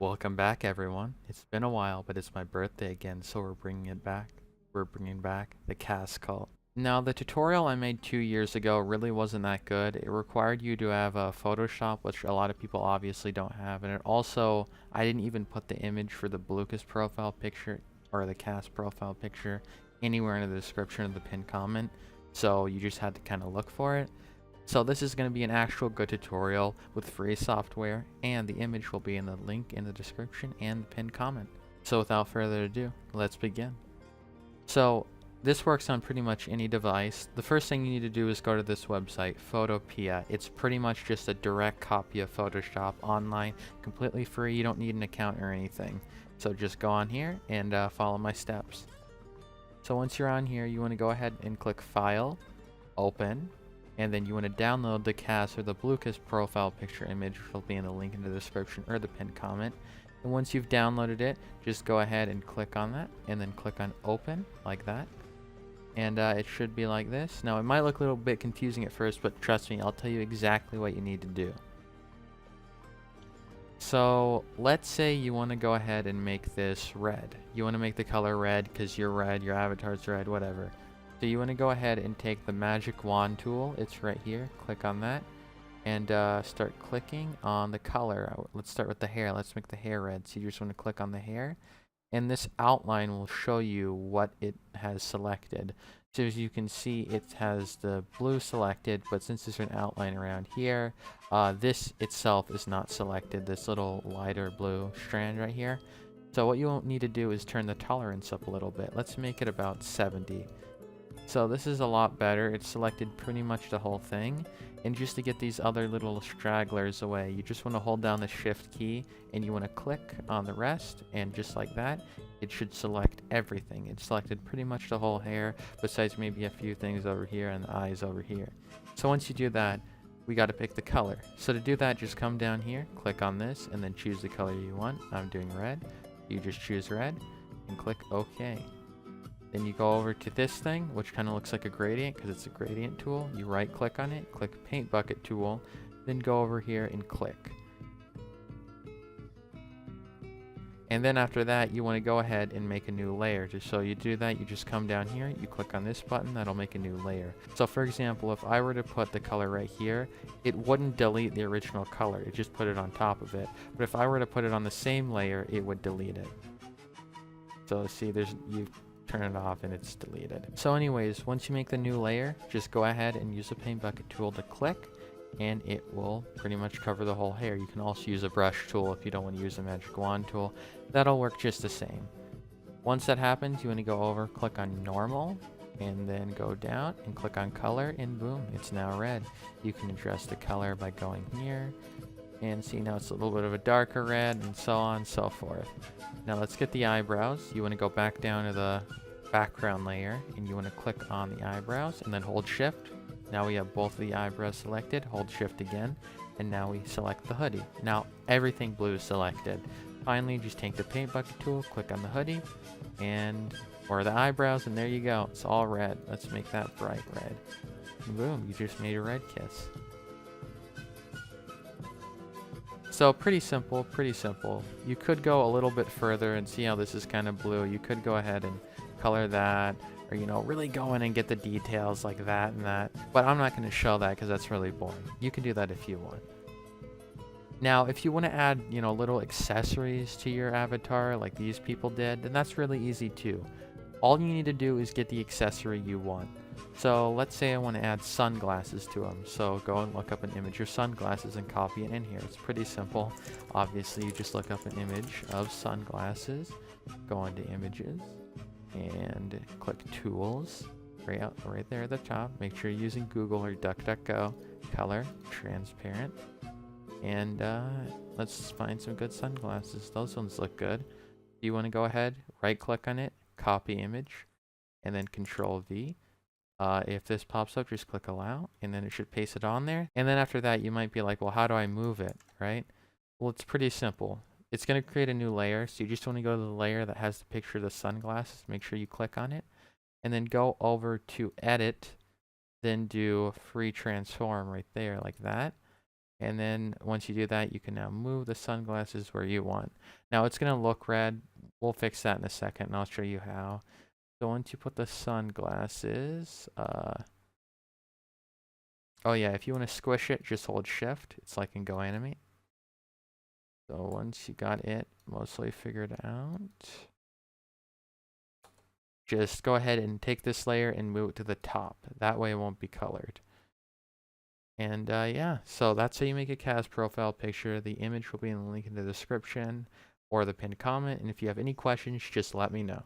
Welcome back, everyone. It's been a while, but it's my birthday again, so we're bringing it back. We're bringing back the Kas cult. Now, the tutorial I made 2 years ago really wasn't that good. It required you to have a Photoshop, which a lot of people obviously don't have, and it also, I didn't even put the image for the Blukas profile picture, or the Kas profile picture, anywhere in the description of the pinned comment, so you just had to kind of look for it. So this is going to be an actual good tutorial with free software, and the image will be in the link in the description and the pinned comment. So without further ado, let's begin. So this works on pretty much any device. The first thing you need to do is go to this website, Photopea. It's pretty much just a direct copy of Photoshop online, completely free. You don't need an account or anything. So just go on here and follow my steps. So once you're on here, you want to go ahead and click File, Open, and then you want to download the Kas or the Blukas profile picture image, which will be in the link in the description or the pinned comment. And once you've downloaded it, just go ahead and click on that, and then click on Open, like that. And it should be like this. Now, it might look a little bit confusing at first, but trust me, I'll tell you exactly what you need to do. So, let's say you want to go ahead and make this red. You want to make the color red because you're red, your avatar's red, whatever. So you want to go ahead and take the magic wand tool. It's right here. Click on that and start clicking on the color. Let's start with the hair. Let's make the hair red. So you just want to click on the hair, and this outline will show you what it has selected. So as you can see, it has the blue selected, but since there's an outline around here, this itself is not selected, this little lighter blue strand right here. So what you'll need to do is turn the tolerance up a little bit. Let's make it about 70. So this is a lot better. It's selected pretty much the whole thing. And just to get these other little stragglers away, you just want to hold down the shift key and you want to click on the rest, and just like that, it should select everything. It selected pretty much the whole hair, besides maybe a few things over here and the eyes over here. So once you do that, we got to pick the color. So to do that, just come down here, click on this, and then choose the color you want. I'm doing red. You just choose red and click OK. Then you go over to this thing, which kind of looks like a gradient because it's a gradient tool. You right click on it, click paint bucket tool, then go over here and click. And then after that, you want to go ahead and make a new layer. Just so you do that, you just come down here, you click on this button, that'll make a new layer. So for example, if I were to put the color right here, it wouldn't delete the original color, it just put it on top of it. But if I were to put it on the same layer, it would delete it. So see, you turn it off and it's deleted. So anyways, once you make the new layer, just go ahead and use the paint bucket tool to click, and it will pretty much cover the whole hair. You can also use a brush tool if you don't want to use the magic wand tool. That'll work just the same. Once that happens, you want to go over, click on normal, and then go down and click on color, and boom, it's now red. You can adjust the color by going here, and see now it's a little bit of a darker red, and so on and so forth. Now let's get the eyebrows. You want to go back down to the background layer, and you want to click on the eyebrows and then hold shift. Now we have both of the eyebrows selected. Hold shift again, and now we select the hoodie. Now everything blue is selected. Finally, just take the paint bucket tool, click on the hoodie or the eyebrows, and there you go. It's all red. Let's make that bright red. And boom, you just made a red kiss. So pretty simple, pretty simple. You could go a little bit further and see how this is kind of blue. You could go ahead and color that, or really go in and get the details like that and that. But I'm not going to show that because that's really boring. You can do that if you want. Now, if you want to add, little accessories to your avatar like these people did, then that's really easy too. All you need to do is get the accessory you want. So let's say I want to add sunglasses to them. So go and look up an image of sunglasses and copy it in here. It's pretty simple. Obviously, you just look up an image of sunglasses, go into images, and click tools right there at the top. Make sure you're using Google or DuckDuckGo. Color, transparent. And let's find some good sunglasses. Those ones look good. You want to go ahead, right click on it, copy image, and then Control V. If this pops up, just click allow, and then it should paste it on there. And then after that, you might be like, well, how do I move it, right? Well, it's pretty simple. It's going to create a new layer, so you just want to go to the layer that has the picture of the sunglasses. Make sure you click on it, and then go over to edit, then do free transform right there like that. And then once you do that, you can now move the sunglasses where you want. Now it's going to look red. We'll fix that in a second, and I'll show you how. So once you put the sunglasses, oh yeah, if you want to squish it, just hold shift. It's like in Go Animate. So once you got it mostly figured out, just go ahead and take this layer and move it to the top. That way it won't be colored. And yeah, so that's how you make a Kas profile picture. The image will be in the link in the description or the pinned comment. And if you have any questions, just let me know.